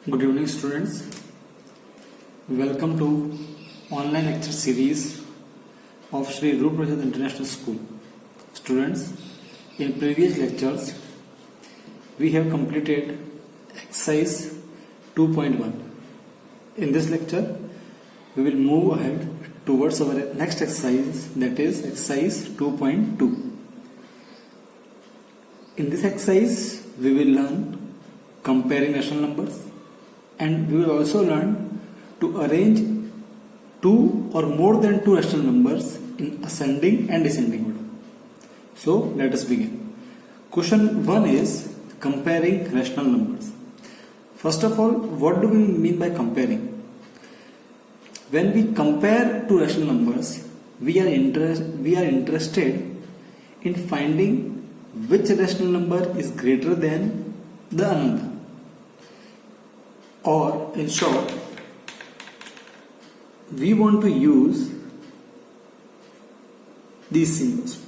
Good evening, students. Welcome to online lecture series of Shri Rup Prasad International School. Students, in previous lectures, we have completed exercise 2.1. In this lecture, we will move ahead towards our next exercise, that is exercise 2.2. In this exercise, we will learn comparing rational numbers, and we will also learn to arrange two or more than two rational numbers in ascending and descending order. So let us begin. Question 1 is comparing rational numbers. First of all, what do we mean by comparing? When we compare two rational numbers, we are interested in finding which rational number is greater than the another. Or in short, we want to use these symbols.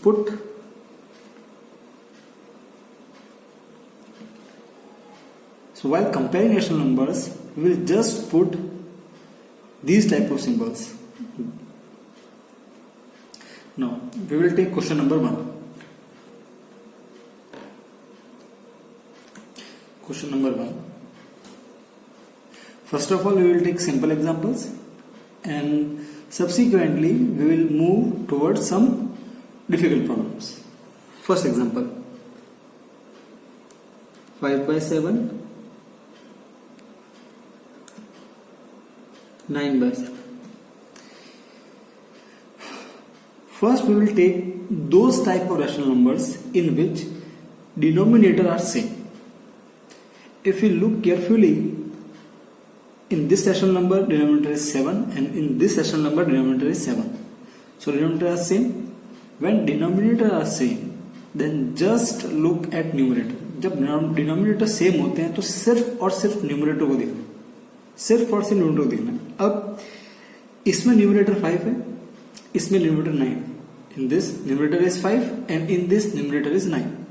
So while comparing rational numbers, we will just put these type of symbols. Now we will take question number 1. Question number 1. First of all, we will take simple examples, and subsequently we will move towards some difficult problems. First example, 5 by 7, 9 by 7. First, we will take those type of rational numbers in which denominator are same. If we look carefully, in this rational number denominator is 7, and in this rational number denominator is 7. So denominator are same. When denominator are same, then just look at numerator. जब denominator same होते हैं तो सिर्फ और सिर्फ numerator को देखना, सिर्फ और सिर्फ numerator को देखना. अब इसमें numerator 5 है, इसमें numerator 9 है. In this numerator is 5 and in this numerator is 9.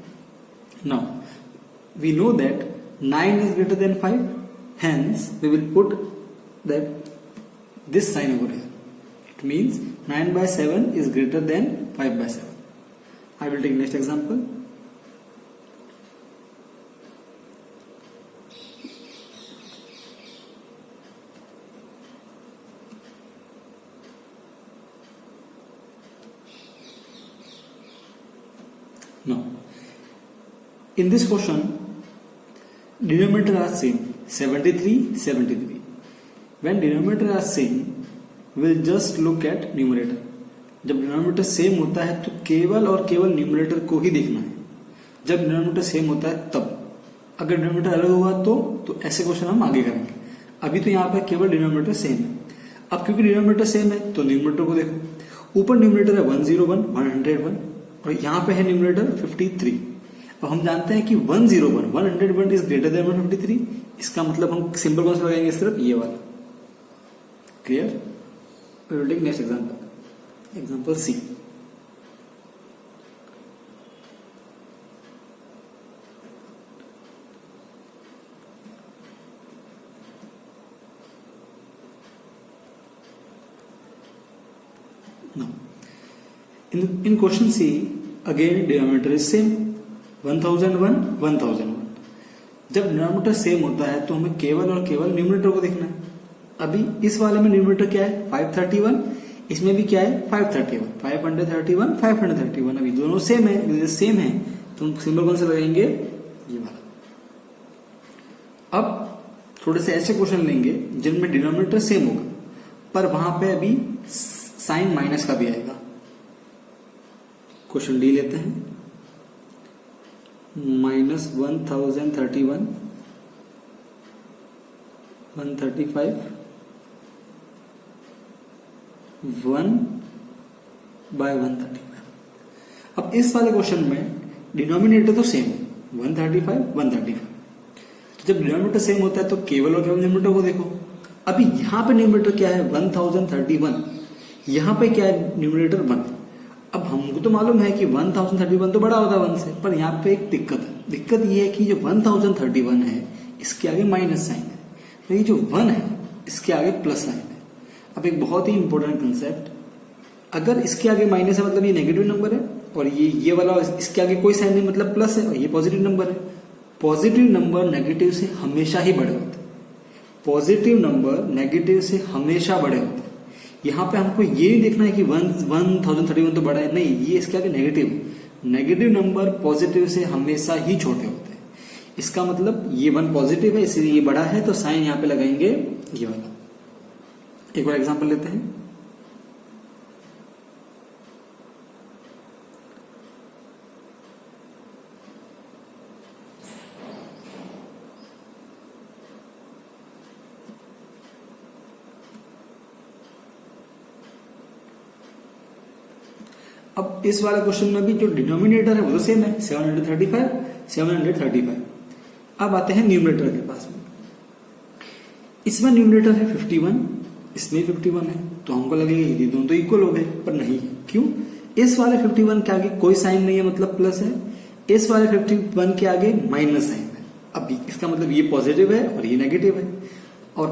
Now we know that 9 is greater than 5. Hence, we will put that this sign over here. It means 9 by 7 is greater than 5 by 7. I will take next example. Now, in this question, denominator are same. 73, 73. When denominator are same, we'll just look at numerator. जब denominator same होता है तो केवल और केवल numerator को ही देखना है. जब डिनोमिनेटर सेम होता है तब. अगर डिनोमिनेटर अलग हुआ तो ऐसे क्वेश्चन हम आगे करेंगे. अभी तो यहाँ पे केवल डिनोमिनेटर सेम है. अब क्योंकि डिनोमिनेटर सेम है तो न्यूमरेटर को देखो. ऊपर न्यूमरेटर है 101, 101 और यहाँ पे है न्यूमरेटर 53. अब हम जानते हैं कि 101, 101 इज ग्रेटर देन 153. इसका मतलब हम सिंपल कौन सा लगाएंगे? सिर्फ ये वाला. Clear? We will take next example. Example C. Now, in question C, again denominator is same. 1001, 1001. जब डिनोमिनेटर सेम होता है तो हमें केवल और केवल न्यूमरेटर को देखना है. अभी इस वाले में न्यूमरेटर क्या है? 531. इसमें भी क्या है? 531. 531, 531. अभी दोनों सेम है, सेम है तो हम सिंबल कौन सा लगाएंगे? ये वाला. अब थोड़े से ऐसे क्वेश्चन लेंगे जिनमें डिनोमिनेटर सेम होगा पर वहां पे अभी साइन माइनस का भी आएगा. क्वेश्चन डी लेते हैं. -1031, 135, 1 by 135. अब इस वाले क्वेश्चन में डिनोमिनेटर तो सेम है 135, 135. तो जब डिनोमिनेटर सेम होता है तो केवल और केवल न्यूमरेटर को देखो. अभी यहां पे न्यूमरेटर क्या है? 1031. यहां पे क्या है? न्यूमरेटर 1. अब हमको तो मालूम है कि 1031 तो बड़ा होता है 1 से, पर यहाँ पे एक दिक्कत है. दिक्कत ये है कि जो 1031 है इसके आगे माइनस साइन है. ये जो 1 है इसके आगे प्लस साइन है। अब एक बहुत ही इंपॉर्टेंट कंसेप्ट, अगर इसके आगे माइनस है मतलब ये नेगेटिव नंबर है, और ये वाला इसके आगे कोई साइन नहीं मतलब प्लस है, और ये पॉजिटिव नंबर है। पॉजिटिव नंबर नेगेटिव से हमेशा ही बड़े होते हैं। पॉजिटिव नंबर नेगेटिव से हमेशा बड़े होते हैं। यहाँ पे हमको ये नहीं देखना है कि 1031 तो बड़ा है, नहीं, ये इसके आगे नेगेटिव है। नेगेटिव नंबर पॉजिटिव से हमेशा ही छोटे होते हैं। इसका मतलब ये 1 पॉजिटिव है इसलिए ये बड़ा है, तो साइन यहाँ पे लगाएंगे ये वाला। एक और एग्जांपल लेते हैं। अब इस वाले क्वेश्चन में भी जो डिनोमिनेटर है वो तो सेम है, 735। अब आते हैं न्यूमरेटर के पास में। इसमें न्यूमरेटर है 51, इसमें 51 है, तो हमको लगेगा ये दोनों तो इक्वल हो गए, पर नहीं। क्यों? इस वाले 51 के आगे कोई साइन नहीं है मतलब प्लस है, इस वाले 51 के आगे माइनस साइन है। अब इसका मतलब ये पॉजिटिव है और ये नेगेटिव है, और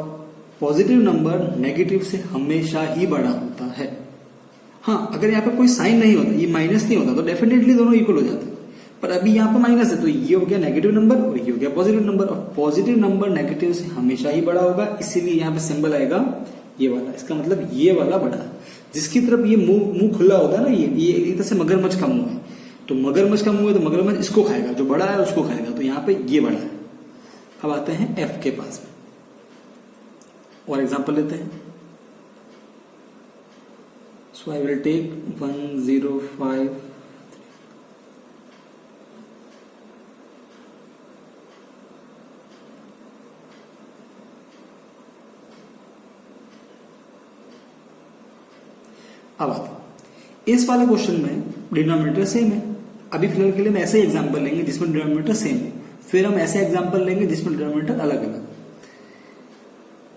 पॉजिटिव नंबर नेगेटिव से हमेशा ही बड़ा होता है। हाँ, अगर यहाँ पे कोई साइन नहीं होता, ये माइनस नहीं होता, तो डेफिनेटली दोनों इक्वल हो जाते हैं। पर अभी यहाँ पे माइनस है, तो ये हो गया नेगेटिव नंबर और ये हो गया पॉजिटिव नंबर, और पॉजिटिव नंबर नेगेटिव से हमेशा ही बड़ा होगा, इसीलिए यहाँ पे सिंबल आएगा ये वाला। इसका मतलब ये वाला बड़ा है। जिसकी तरफ ये मुंह खुला होता है ना, ये एक तरह से मगरमच्छ का मुंह है, तो मगरमच्छ का मुंह है तो मगरमच्छ इसको खाएगा, जो बड़ा है उसको खाएगा, तो यहाँ पे ये बड़ा है। अब आते हैं एफ के पास में, और एग्जाम्पल लेते हैं। So I will take 105. अब आते हैं इस वाले क्वेश्चन में डिनोमिनेटर सेम है। अभी फिलहाल के लिए हम ऐसे एग्जांपल लेंगे जिसमें डिनोमिनेटर सेम है, फिर हम ऐसे एग्जांपल लेंगे जिसमें डिनोमिनेटर अलग अलग।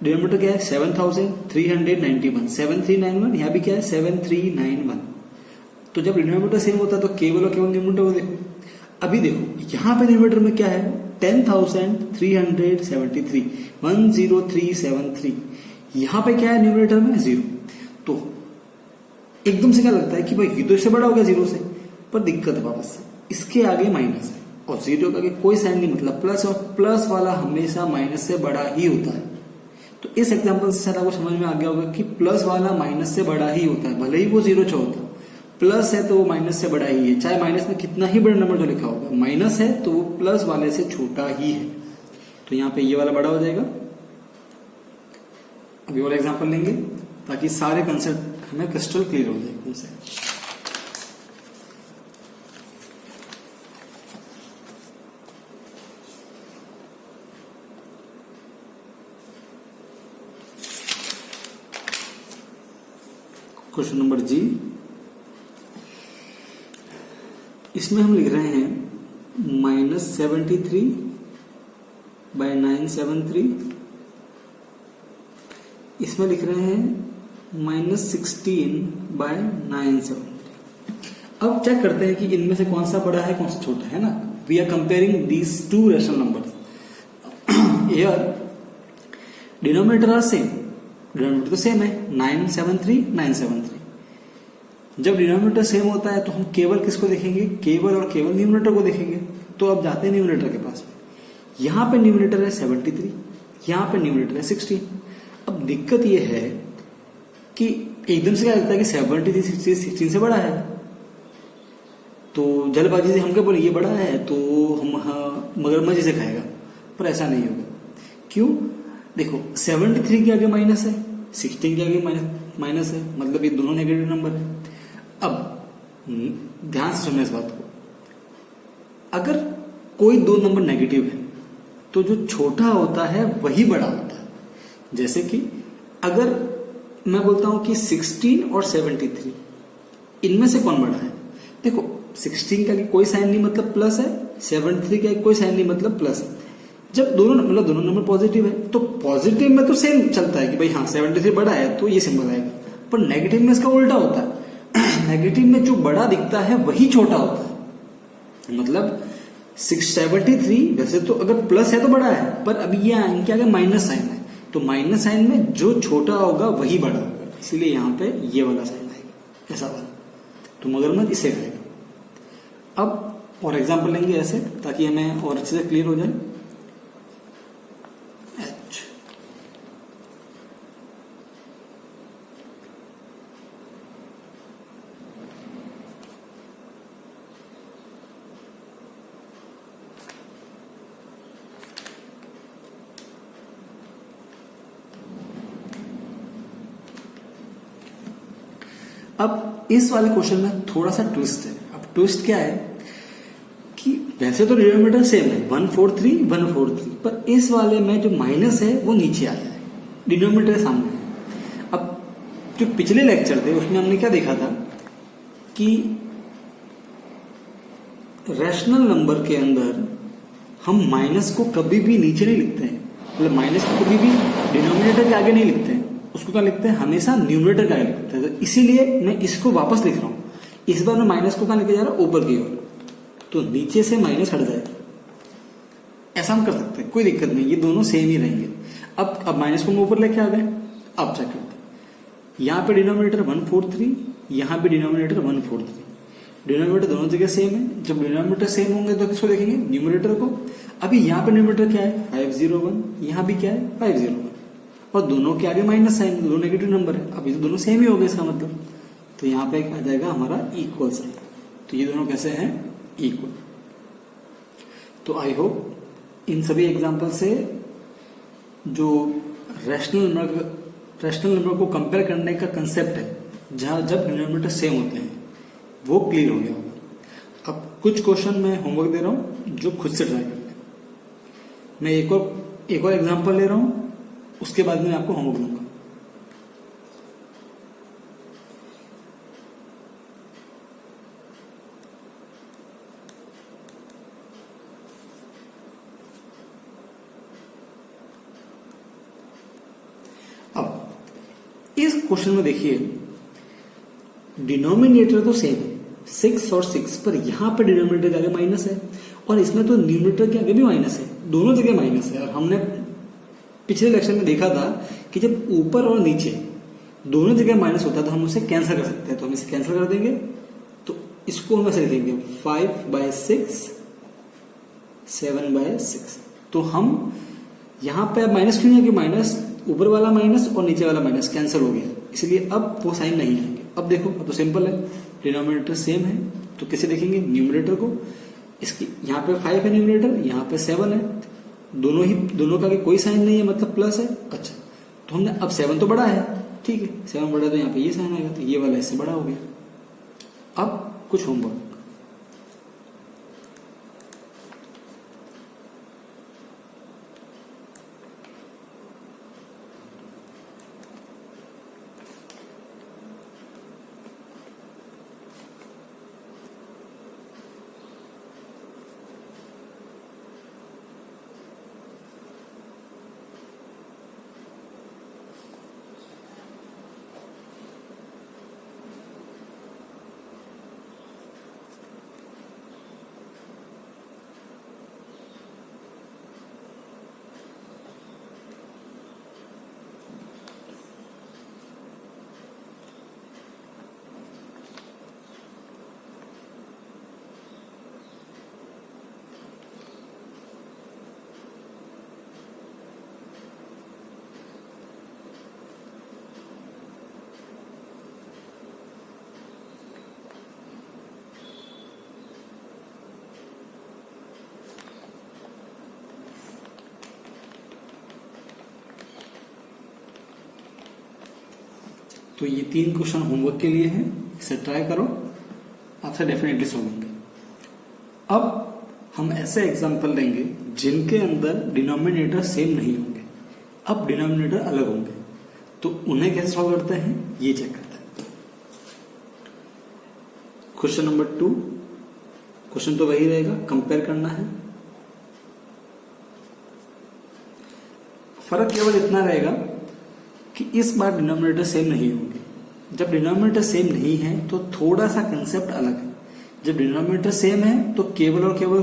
डिनोमिनेटर क्या है? 7391, 7391, यहाँ भी क्या है? 7391। तो जब डिनोमिनेटर सेम होता है तो केवल और केवल न्यूमरेटर को देखो। अभी देखो यहाँ पे न्यूमरेटर में क्या है? 10,373, 10373। यहाँ पे क्या है न्यूमरेटर में? 0। तो एकदम से क्या लगता है कि भाई ये तो इससे बड़ा हो गया 0 से, पर दिक्कत है वापस से, इसके आगे माइनस है और 0 के आगे कोई साइन नहीं मतलब प्लस, और प्लस वाला हमेशा माइनस से बड़ा ही होता है। तो इस एग्जांपल से शायद आपको समझ में आ गया होगा कि प्लस वाला माइनस से बड़ा ही होता है, भले ही वो 0 होता है। प्लस है तो वो माइनस से बड़ा ही है, चाहे माइनस में कितना ही बड़ा नंबर जो लिखा होगा, माइनस है तो वो प्लस वाले से छोटा ही है। तो यहाँ पे ये वाला बड़ा हो जाएगा। अभी और एग्जांपल लेंगे ताकि सारे कंसेप्ट हमें क्रिस्टल क्लियर हो जाए एकदम से। क्वेश्चन नंबर जी, इसमें हम लिख रहे हैं -73/973, इसमें लिख रहे हैं -16/973। अब चेक करते हैं कि इनमें से कौन सा बड़ा है कौन सा छोटा है ना। We are comparing these two rational numbers. Here denominator are same, denominator तो सेम है 973 973। जब डिनोमिनेटर सेम होता है तो हम केवल किसको देखेंगे? केवल और केवल न्यूमरेटर को देखेंगे। तो अब जाते हैं न्यूमरेटर के पास में। यहां पे न्यूमरेटर है 73, यहां पे न्यूमरेटर है 16। अब दिक्कत यह है कि एकदम से क्या लगता है कि 73 16 से बड़ा है, तो जल्दबाजी से हम क्या बोले ये बड़ा है तो हम मगरमच्छ से खाएगा, पर ऐसा नहीं होगा। क्यों? देखो 73 के आगे माइनस है, 16 के आगे माइनस है, मतलब ये दोनों नेगेटिव नंबर है। अब ध्यान से सुनना इस बात को, अगर कोई दो नंबर नेगेटिव है तो जो छोटा होता है वही बड़ा होता है। जैसे कि अगर मैं बोलता हूं कि 16 और 73 इनमें से कौन बड़ा है? देखो 16 के आगे कोई साइन नहीं मतलब प्लस है, 73 के आगे कोई साइन नहीं मतलब प्लस है। जब दोनों नंबर पॉजिटिव है तो पॉजिटिव में तो सेम चलता है कि भाई हाँ 73 बड़ा है तो ये सिंबल आएगा, पर नेगेटिव में इसका उल्टा होता है। नेगेटिव में जो बड़ा दिखता है वही छोटा होता है। मतलब 673 वैसे तो अगर प्लस है तो बड़ा है, पर अभी ये इनके आगे माइनस साइन है, तो माइनस साइन में जो छोटा होगा वही बड़ा होगा, इसीलिए यहाँ पे ये वाला साइन आएगा, ऐसा वाला। तो मगरमच्छ इसे आएगा। अब और एग्जाम्पल लेंगे ऐसे, ताकि हमें और अच्छे से क्लियर हो जाए। एच, अब इस वाले क्वेश्चन में थोड़ा सा ट्विस्ट है। अब ट्विस्ट क्या है कि वैसे तो डिनोमिनेटर सेम है 143 143, पर इस वाले में जो माइनस है वो नीचे आया है, डिनोमिनेटर सामने है। अब जो पिछले लेक्चर थे उसमें हमने क्या देखा था कि रैशनल नंबर के अंदर हम माइनस को कभी भी नीचे नहीं लिखते हैं, मतलब माइनस को कभी भी डिनोमिनेटर के आगे नहीं लिखते हैं, उसको क्या लिखते हैं, हमेशा न्यूमरेटर का लिखते हैं। तो इसीलिए मैं इसको वापस लिख रहा हूं। इस बार मैं माइनस को कहां लेके जा रहा हूं, ऊपर की ओर, तो नीचे से माइनस हट जाएगा। ऐसा हम कर सकते हैं, कोई दिक्कत नहीं, ये दोनों सेम ही रहेंगे। अब माइनस को हम ऊपर लेके आ गए। अब चेक करते हैं, यहां पे डिनोमिनेटर 143, यहां पे डिनोमिनेटर 143, डिनोमिनेटर दोनों जगह सेम है। जब डिनोमिनेटर सेम होंगे तो किसको देखेंगे, न्यूमरेटर को। अभी यहाँ पे न्यूमरेटर क्या है 501, यहाँ भी क्या है 501, और दोनों के आगे माइनस साइन, दोनों नेगेटिव नंबर है। अभी तो दोनों सेम ही हो गए इसका मतलब, तो यहाँ पे आ जाएगा हमारा इक्वल साइन। तो ये दोनों कैसे हैं, इक्वल। तो आई होप इन सभी एग्जांपल से जो रैशनल नंबर को कंपेयर करने का कंसेप्ट है, जहां जब डिनोमिनेटर सेम होते हैं, वो क्लियर हो गया होगा। अब कुछ क्वेश्चन मैं होमवर्क दे रहा हूं जो खुद से ट्राई करते हैं। मैं एक और एग्जांपल ले रहा हूं, उसके बाद में आपको होमवर्क दूंगा। अब इस क्वेश्चन में देखिए, डिनोमिनेटर तो सेम है 6 और 6, पर यहां पर डिनोमिनेटर के आगे माइनस है, और इसमें तो न्यूमरेटर के आगे भी माइनस है, दोनों जगह माइनस है। और हमने पिछले लेक्चर में देखा था कि जब ऊपर और नीचे दोनों जगह माइनस होता है तो हम उसे कैंसिल कर सकते हैं। तो हम इसे कैंसिल कर देंगे, तो इसको हम ऐसे लिखेंगे 5/6 7/6। तो हम यहां पे अब माइनस क्यों नहीं है कि माइनस, ऊपर वाला माइनस और नीचे वाला माइनस कैंसिल हो गया, इसलिए अब वो साइन नहीं आएंगे। अब देखो, अब तो सिंपल है, डिनोमिनेटर सेम है, तो कैसे देखेंगे, न्यूमरेटर को। इसकी यहाँ पे 5 है न्यूमरेटर, यहाँ पे 7 है, दोनों का कोई साइन नहीं है, मतलब प्लस है। अच्छा, तो हमने अब 7 तो बड़ा है, ठीक है, 7 बड़ा है तो यहाँ पे ये साइन आएगा, तो ये वाला इससे बड़ा हो गया। अब कुछ होमवर्क, तो ये 3 क्वेश्चन होमवर्क के लिए हैं, इसे ट्राई करो, आपसे डेफिनेटली सोचेंगे। अब हम ऐसे एग्जाम्पल लेंगे जिनके अंदर डिनोमिनेटर सेम नहीं होंगे, अब डिनोमिनेटर अलग होंगे, तो उन्हें कैसे सॉल्व करते हैं ये चेक करते हैं। क्वेश्चन नंबर 2, क्वेश्चन तो वही रहेगा, कंपेयर करना है। फर्क केवल इतना रहेगा कि इस बार डिनोमिनेटर सेम नहीं होंगे। जब डिनोमिनेटर सेम नहीं है तो थोड़ा सा कंसेप्ट अलग है। जब डिनोमिनेटर सेम है तो केवल और केवल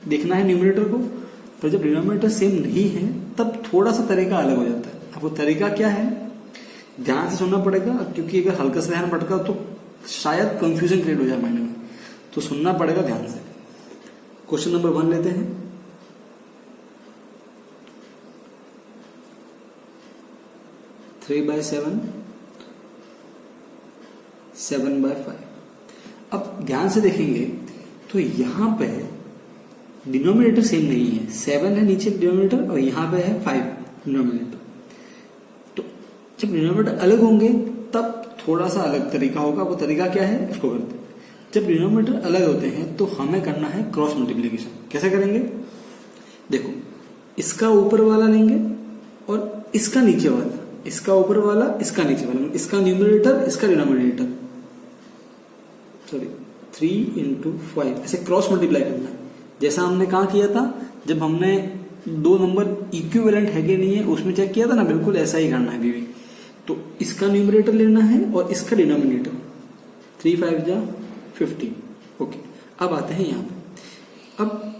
देखना है न्यूमरेटर को, पर जब डिनोमिनेटर सेम नहीं है तब थोड़ा सा तरीका अलग हो जाता है। अब वो तरीका क्या है, ध्यान से सुनना पड़ेगा, क्योंकि अगर हल्का से ध्यान भटका तो शायद कंफ्यूजन क्रिएट हो जाए माइंड में, तो सुनना पड़ेगा ध्यान से। क्वेश्चन नंबर 1 लेते हैं। 3/7, 7/5। अब ध्यान से देखेंगे तो यहां पे डिनोमिनेटर सेम नहीं है, 7 है नीचे डिनोमिनेटर और यहां पे है 5 डिनोमिनेटर। तो जब डिनोमिनेटर अलग होंगे तब थोड़ा सा अलग तरीका होगा। वो तरीका क्या है, इसको करते हैं। जब डिनोमिनेटर अलग होते हैं तो हमें करना है क्रॉस मल्टीप्लिकेशन। कैसे करेंगे, देखो इसका ऊपर वाला लेंगे और इसका नीचे वाला, इसका ऊपर वाला इसका नीचे वाला, इसका न्यूमरेटर इसका डिनोमिनेटर, सॉरी 3 × 5, ऐसे क्रॉस मल्टीप्लाई करना है। जैसा हमने कहा किया था, जब हमने दो नंबर इक्विवेलेंट है कि नहीं है उसमें चेक किया था ना, बिल्कुल ऐसा ही करना है अभी भी। तो इसका न्यूमरेटर लेना है और इसका डिनोमिनेटर, 3 × 5 = 15। ओके, अब आते हैं यहाँ पे। अब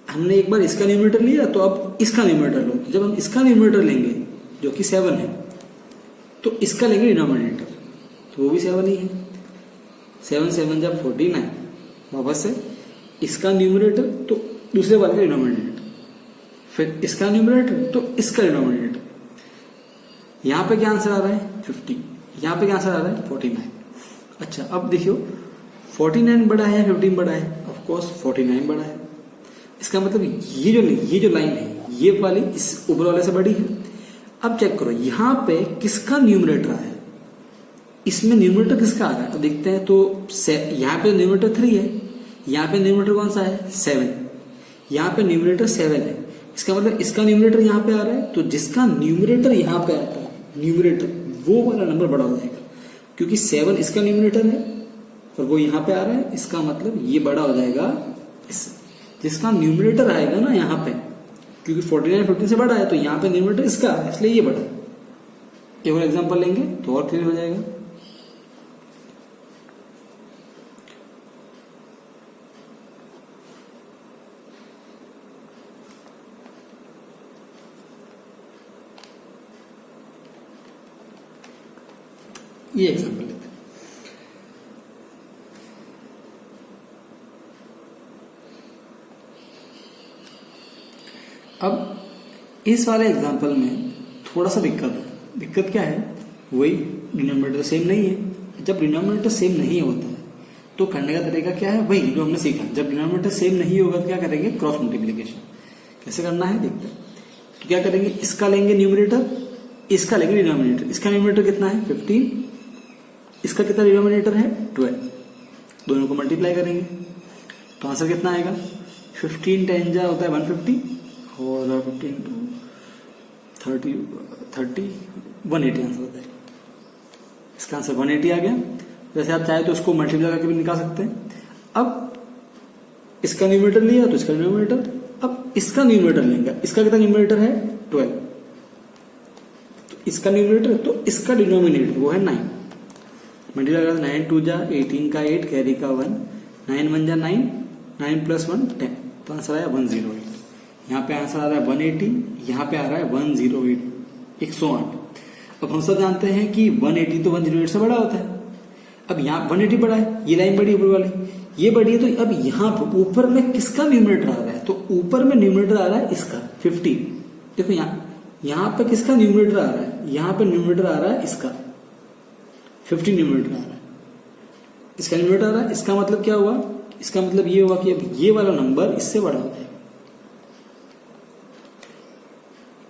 हमने एक बार इसका न्यूमरेटर लिया तो अब इसका न्यूमरेटर लो। जब हम इसका न्यूमरेटर लेंगे जो कि 7 है, तो इसका लेंगे डिनोमिनेटर, तो वो भी 7 ही है। 7 × 7 = 49। वापस से इसका न्यूमरेटर तो दूसरे वाले का डिनोमिनेटर, फिर इसका न्यूमरेटर तो इसका डिनोमिनेटर। यहां पे क्या आंसर आ रहा है, 50। यहां पे क्या आंसर आ रहा है, 49। अच्छा, अब देखियो 49 बड़ा है या 15 बड़ा है, ऑफ कोर्स 49 बड़ा है। इसका मतलब ये जो लाइन है ये वाली इस ऊपर वाले से बड़ी है। अब चेक करो यहां पे किसका न्यूमरेटर है, इसमें न्यूमरेटर किसका आ रहा है, अब देखते हैं। तो यहां पे न्यूमरेटर 3 है, यहां पे न्यूमरेटर कौन सा है, 7। यहां पे न्यूमरेटर 7 है, इसका मतलब इसका न्यूमरेटर यहां पे आ रहा है। तो जिसका न्यूमरेटर यहां पे आता है, न्यूमरेटर, वो वाला नंबर बड़ा हो जाएगा, क्योंकि 7 इसका न्यूमरेटर है और वो यहां पे आ रहा है। इसका मतलब ये बड़ा हो जाएगा इससे। जिसका न्यूमरेटर आएगा ना यहाँ पे, क्योंकि 49 15 से बड़ा है, तो यहाँ पे न्यूमरेटर इसका है, इसलिए ये बड़ा है। एक और एग्जांपल लेंगे तो और क्लियर हो जाएगा। ये एग्जांपल लेते हैं। अब इस वाले एग्जांपल में थोड़ा सा दिक्कत है। दिक्कत क्या है, वही डिनोमिनेटर सेम नहीं है। जब डिनोमिनेटर सेम नहीं होता है तो करने का तरीका क्या है, वही जो हमने सीखा। जब डिनोमिनेटर सेम नहीं होगा तो क्या करेंगे, क्रॉस मल्टीप्लिकेशन। कैसे करना है देखते हैं। तो क्या करेंगे, इसका लेंगे न्यूमरेटर, इसका लेंगे डिनोमिनेटर। इसका न्यूमरेटर कितना है, 15, इसका कितना डिनोमिनेटर है, 12। दोनों को मल्टीप्लाई करेंगे तो आंसर कितना आएगा, 15 10 जा होता है 150 और 15 × 30 180 आंसर होता है। इसका आंसर 180 आ गया। वैसे आप चाहे तो इसको मल्टीप्लाई करके भी निकाल सकते हैं। अब इसका न्यूमरेटर लिया तो इसका न्यूमरेटर, अब इसका न्यूमरेटर लेंगे। इसका कितना न्यूमरेटर है, 12। तो इसका न्यूमरेटर तो इसका डिनोमिनेटर वो है 9। मल्टीप्लाई करते 9 × 2 = 18 का 8 कैरी का 1, 9 × 1 = 9, 9 + 1 10। तो आंसर आया 108। यहाँ पे आंसर आ रहा है 180, यहाँ पे आ रहा है 108, 108। अब हम सब जानते हैं कि 180 तो 108 से बड़ा होता है। अब यहाँ 180 बड़ा है, ये लाइन बड़ी ऊपर वाली, ये बड़ी है। तो अब यहाँ पर ऊपर में किसका न्यूमरेटर आ रहा है, तो ऊपर में न्यूमरेटर आ रहा है इसका 15। देखो यहाँ पे किसका न्यूमरेटर आ रहा है, यहाँ पे न्यूमरेटर आ रहा है इसका 15 न्यूमरेटर आ रहा है, इसका न्यूमरेटर आ रहा है। इसका मतलब क्या हुआ, इसका मतलब ये हुआ कि अब ये वाला नंबर इससे बड़ा हो जाएगा।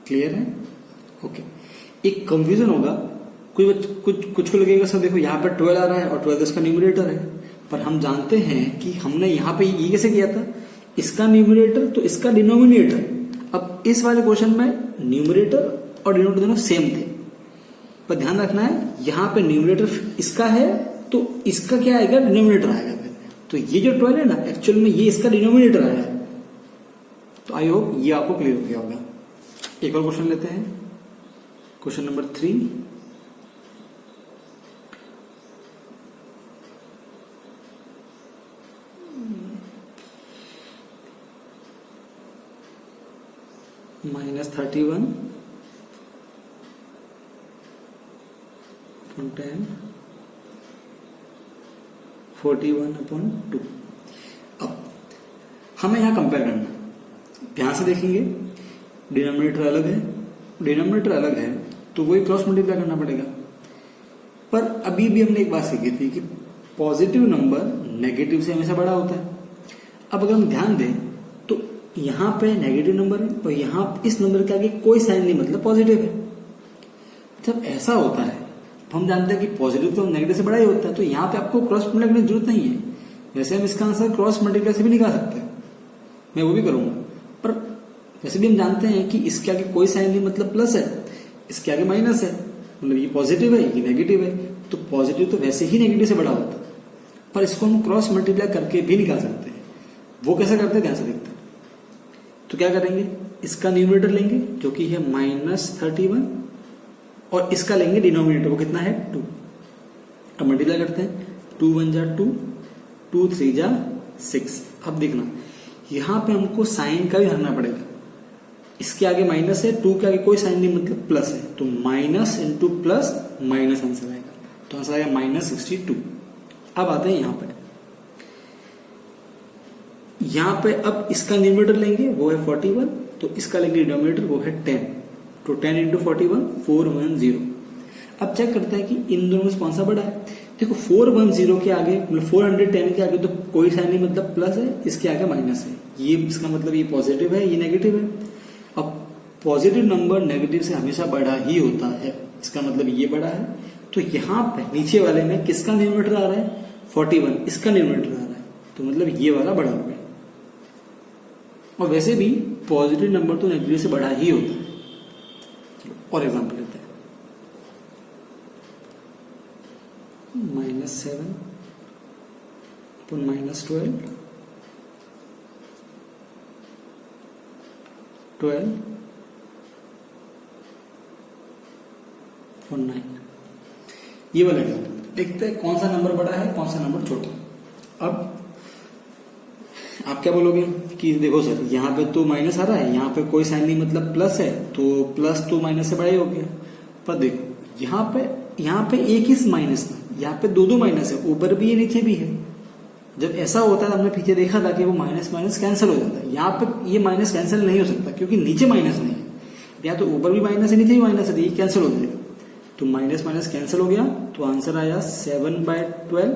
क्लियर है, ओके। एक कंफ्यूजन होगा, कुछ को लगेगा सर देखो यहाँ पर 12 आ रहा है और 12 इसका न्यूमरेटर है, पर हम जानते हैं कि हमने यहाँ पे ये कैसे किया था, इसका न्यूमरेटर तो इसका डिनोमिनेटर। अब इस वाले क्वेश्चन में न्यूमरेटर और डिनोमिनेटर दोनों सेम थे, पर ध्यान रखना है यहाँ पे न्यूमरेटर इसका है तो इसका क्या आएगा, डिनोमिनेटर आएगा। तो ये जो 12 है ना, एक्चुअल में ये इसका डिनोमिनेटर आया है। तो आई होप ये आपको क्लियर हो गया होगा। एक और क्वेश्चन लेते हैं, क्वेश्चन नंबर 3। -31 10 41/2। अब हमें यहाँ कंपेयर करना है, ध्यान से देखेंगे, डिनोमिनेटर अलग है तो वही क्रॉस मल्टीप्लाई करना पड़ेगा। पर अभी भी हमने एक बात सीखी थी कि पॉजिटिव नंबर नेगेटिव से हमेशा बड़ा होता है। अब अगर हम ध्यान दें तो यहाँ पे नेगेटिव नंबर है और यहाँ इस नंबर के आगे कोई साइन नहीं, मतलब पॉजिटिव है। जब ऐसा होता है, हम जानते हैं कि पॉजिटिव तो नेगेटिव से बड़ा ही होता है, तो यहाँ पे आपको क्रॉस मल्टीप्लाई करने की जरूरत नहीं है। वैसे हम इसका आंसर क्रॉस मल्टीप्लाई से भी निकाल सकते हैं, मैं वो भी करूंगा। पर वैसे भी हम जानते हैं कि इसके आगे कोई साइन नहीं, मतलब प्लस है, इसके आगे माइनस है, मतलब ये पॉजिटिव है ये नेगेटिव है, तो पॉजिटिव तो वैसे ही नेगेटिव से बड़ा होता है। पर इसको हम क्रॉस मल्टीप्लाई करके भी निकाल सकते हैं। वो कैसे करते हैं, ध्यान से देखते हैं। तो क्या करेंगे, इसका न्यूमरेटर लेंगे जो कि है -31 और इसका लेंगे डिनोमिनेटर, वो कितना है 2। अब मल्टीप्लाई करते हैं, 2 1 जा 2, 2 3 जा 6। अब देखना यहां पे हमको साइन का भी भरना पड़ेगा। इसके आगे माइनस है, 2 के आगे कोई साइन नहीं, मतलब प्लस है, तो minus into plus minus answer आएगा, तो आंसर आएगा -62। अब आते हैं यहां पे अब इसका न्यूमरेटर लेंगे वो है 41, तो इसका लेंगे डिनोमिनेटर वो है 10, तो 10 इंटू 41 410। अब चेक करते हैं कि इन दोनों में से कौन सा बड़ा है। देखो 410 के आगे, मतलब 410 के आगे तो कोई साइन नहीं, मतलब प्लस है, इसके आगे माइनस है, ये इसका मतलब ये पॉजिटिव है ये नेगेटिव है। अब पॉजिटिव नंबर नेगेटिव से हमेशा बड़ा ही होता है, इसका मतलब ये बड़ा है। तो यहां पे नीचे वाले में किसका न्यूमरेटर आ रहा है 41, इसका न्यूमरेटर आ रहा है, तो मतलब ये वाला बड़ा हो गया। और वैसे भी पॉजिटिव नंबर तो नेगेटिव से बड़ा ही होता है। और एग्जांपल लेते हैं, -7 -12 12 और 9। ये वाला एग्जांपल देखते हैं कौन सा नंबर बड़ा है कौन सा नंबर छोटा। अब आप क्या बोलोगे कि देखो सर यहाँ पे तो माइनस आ रहा है, यहाँ पे कोई साइन नहीं, मतलब प्लस है, तो प्लस तो माइनस से बड़ा ही हो गया। पर देखो यहाँ पे एक ही माइनस था, यहाँ पे दो माइनस है, ऊपर भी है नीचे भी है। जब ऐसा होता है, हमने पीछे देखा था कि वो माइनस माइनस कैंसिल हो जाता है। यहाँ पे ये माइनस कैंसिल नहीं हो सकता क्योंकि नीचे माइनस नहीं है, या तो ऊपर भी माइनस है नीचे भी माइनस है, तो ये कैंसिल हो जाएगा। तो माइनस माइनस कैंसिल हो गया, तो आंसर आया 7/12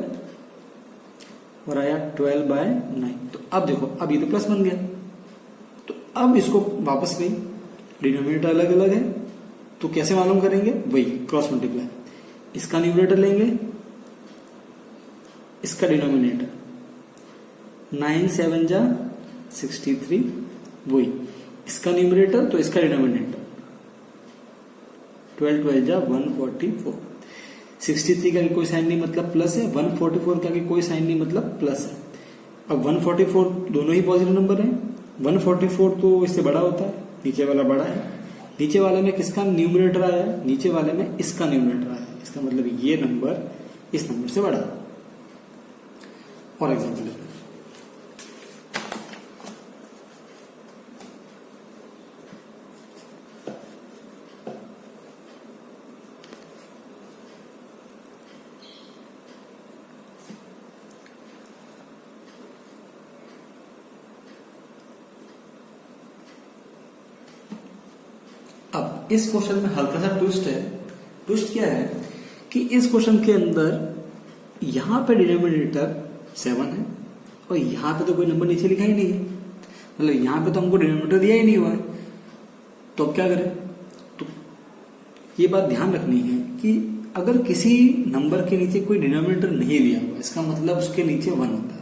और आया 12/9। तो अब देखो, अब ये तो प्लस बन गया, तो अब इसको वापस गई, डिनोमिनेटर अलग अलग है, तो कैसे मालूम करेंगे, वही क्रॉस मल्टीप्लाई। इसका न्यूमरेटर लेंगे, इसका डिनोमिनेटर, 9 7 जा 63, वही इसका न्यूमरेटर तो इसका डिनोमिनेटर, 12 12 जा 144। 63 का कोई साइन नहीं, मतलब प्लस है, 144 का कोई साइन नहीं, मतलब प्लस है। अब 144 दोनों ही पॉजिटिव नंबर हैं, 144 तो इससे बड़ा होता है, नीचे वाला बड़ा है। नीचे वाले में किसका न्यूमरेटर आया है, नीचे वाले में इसका न्यूमरेटर आया है, इसका मतलब ये नंबर इस नंबर से बड़ा है। और एग्जाम्पल लेते हैं, अब इस क्वेश्चन में हल्का सा ट्विस्ट है। ट्विस्ट क्या है कि इस क्वेश्चन के अंदर यहां पे डिनोमिनेटर 7 है और यहां पे तो कोई नंबर नीचे लिखा ही नहीं है, मतलब यहां पे तो हमको डिनोमिनेटर दिया ही नहीं हुआ है। तो अब क्या करें, तो ये बात ध्यान रखनी है कि अगर किसी नंबर के नीचे कोई डिनोमिनेटर नहीं दिया हुआ, इसका मतलब उसके नीचे 1 होता है।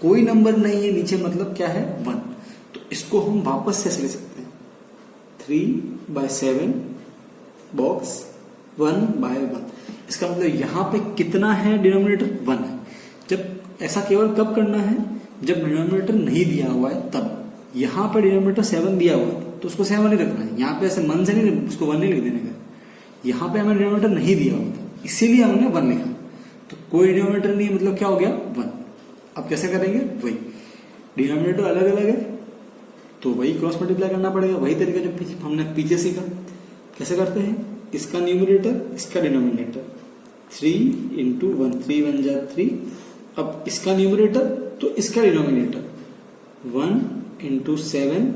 कोई नंबर नहीं है नीचे, मतलब क्या है 1, तो इसको हम वापस से ले सकते हैं, 3/7 बॉक्स 1/1। इसका मतलब यहां पे कितना है डिनोमिनेटर 1 है। जब ऐसा केवल कब करना है, जब डिनोमिनेटर नहीं दिया हुआ है तब। यहां पे डिनोमिनेटर 7 दिया हुआ है तो उसको 7 ही रखना है, यहाँ पे ऐसे मन से नहीं, उसको 1 नहीं लिख देने का। यहाँ पे हमें डिनोमिनेटर नहीं दिया हुआ था, इसीलिए हमने 1 लिखा। तो कोई डिनोमिनेटर नहीं है, मतलब क्या हो गया 1। अब कैसे करेंगे, वही डिनोमिनेटर अलग अलग है तो वही क्रॉस मल्टीप्लाई करना पड़ेगा, वही तरीका जो हमने पीछे सीखा। कैसे करते हैं, इसका न्यूमरेटर इसका डिनोमिनेटर, 3 इंटू 1, 3 1 जा 3। अब इसका न्यूमरेटर तो इसका डिनोमिनेटर 1 इंटू 7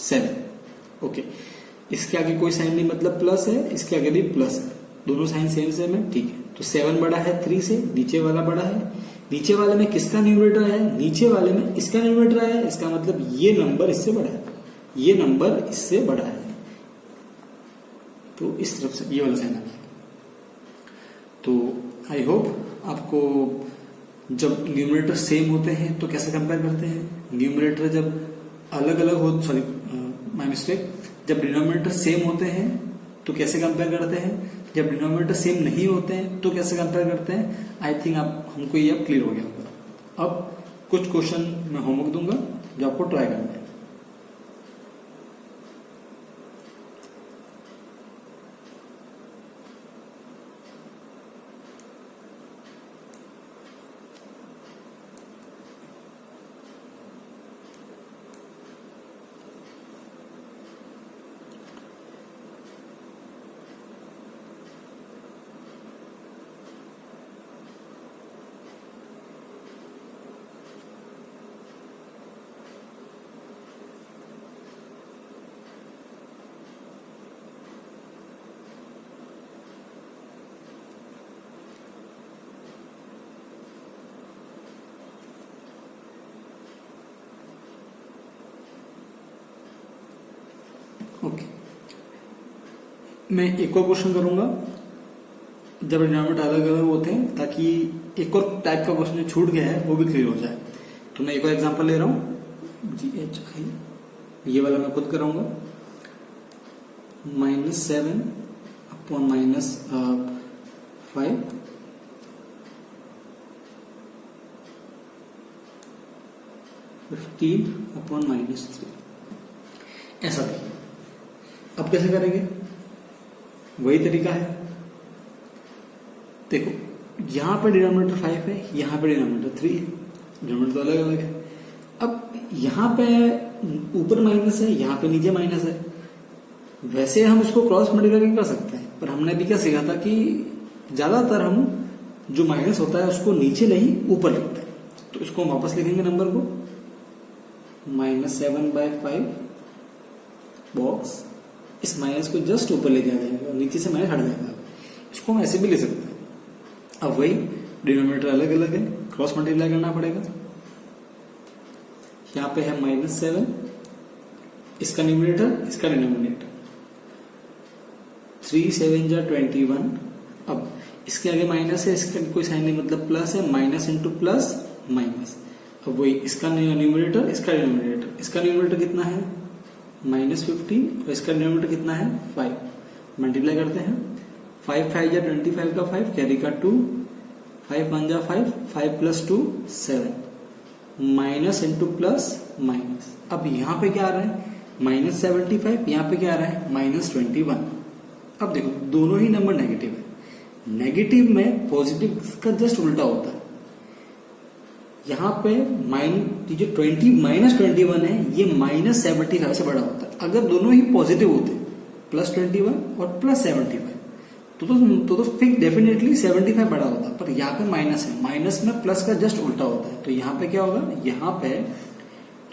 7। ओके, इसके आगे कोई साइन नहीं, मतलब प्लस है, इसके आगे भी प्लस है, दोनों साइन सेम सेम है, ठीक है। तो 7 बड़ा है 3 से, नीचे वाला बड़ा है, नीचे वाले में किसका न्यूमरेटर है, नीचे वाले में इसका न्यूमरेटर है, इसका मतलब ये नंबर इससे बड़ा है, ये नंबर इससे बड़ा है, तो इस तरफ से ये वाला साइन आ गया। तो आई होप आपको जब न्यूमरेटर सेम होते हैं तो कैसे कंपेयर करते हैं, न्यूमरेटर जब अलग अलग हो, सॉरी माय मिस्टेक, जब डिनोमिनेटर सेम होते हैं तो कैसे कंपेयर करते हैं, जब डिनोमिनेटर सेम नहीं होते हैं तो कैसे कंपेयर करते हैं। आई थिंक आप हमको ये अब क्लियर हो गया होगा। अब कुछ क्वेश्चन मैं होमवर्क दूंगा जो आपको ट्राई करना है। ओके, मैं एक और क्वेश्चन करूंगा जब डिनोमिनेटर अलग अलग होते हैं, ताकि एक और टाइप का क्वेश्चन जो छूट गया है वो भी क्लियर हो जाए। तो मैं एक और एग्जांपल ले रहा हूं, GHI, ये वाला मैं खुद कराऊंगा। -7 अपॉन -5 15 अपॉन -3, ऐसा देखिए। अब कैसे करेंगे, वही तरीका है। देखो यहां पे डिनोमिनेटर 5 है, यहां पे डिनोमिनेटर 3 है, डिनोमिनेटर तो अलग अलग है। अब यहां पे ऊपर माइनस है, यहां पे नीचे माइनस है। वैसे हम इसको क्रॉस मल्टीप्लाई कर सकते हैं, पर हमने अभी क्या सीखा था कि ज्यादातर हम जो माइनस होता है उसको नीचे नहीं ऊपर लिखते हैं। तो इसको हम वापस लिखेंगे नंबर को, -7/5 बॉक्स, इस माइनस को जस्ट ऊपर ले जाएंगे और नीचे से माइनस हट जाएगा। इसको हम ऐसे भी ले सकते हैं। अब वही डिनोमिनेटर अलग अलग है, क्रॉस मल्टीप्लाई करना पड़ेगा। यहां पे है -7, इसका न्यूमरेटर, इसका डिनोमिनेटर, 3 7 जा 21। अब इसके आगे माइनस है, इसका कोई साइन नहीं, मतलब प्लस है, माइनस इंटू प्लस माइनस। अब वही इसका न्यूमरेटर, इसका डिनोमिनेटर, इसका न्यूमरेटर कितना है -15 और इसका डिनोमिनेटर कितना है 5। मल्टीप्लाई करते हैं, 5 5 जा 25 का 5, कैरी का 2, 5 1 जा 5, 5 plus 2 7, minus into plus minus. अब यहां पे क्या आ रहा है -75, यहां पे क्या आ रहा है -21। अब देखो दोनों ही नंबर नेगेटिव है, नेगेटिव में पॉजिटिव का जस्ट उल्टा होता है। यहां पे जो -21 है ये -75 से बड़ा होता है। अगर दोनों ही पॉजिटिव होते +21 और +75 तो फिर डेफिनेटली 75 बड़ा होता, पर यहाँ पे माइनस है, माइनस में प्लस का जस्ट उल्टा होता है। तो यहाँ पे क्या होगा, यहाँ पे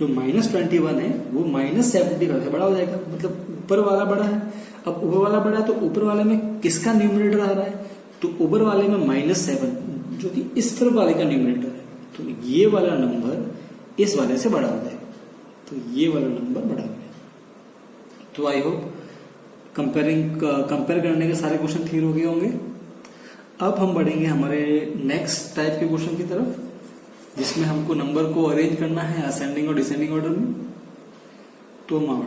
जो -21 है वो -75 से बड़ा हो जाएगा, मतलब ऊपर वाला बड़ा है। अब ऊपर वाला बड़ा है तो ऊपर वाले में किसका न्यूमरेटर आ रहा है, तो ऊपर वाले में -7 जो कि इस तरफ वाले का न्यूमरेटर है, तो ये वाला नंबर इस वाले से बड़ा हो जाएगा, तो ये वाला नंबर बड़ा हो गया। तो आई होप कंपेयर करने के सारे क्वेश्चन क्लियर हो गए होंगे। अब हम बढ़ेंगे हमारे नेक्स्ट टाइप के क्वेश्चन की तरफ, जिसमें हमको नंबर को अरेंज करना है असेंडिंग और डिसेंडिंग ऑर्डर में। तो हम आगे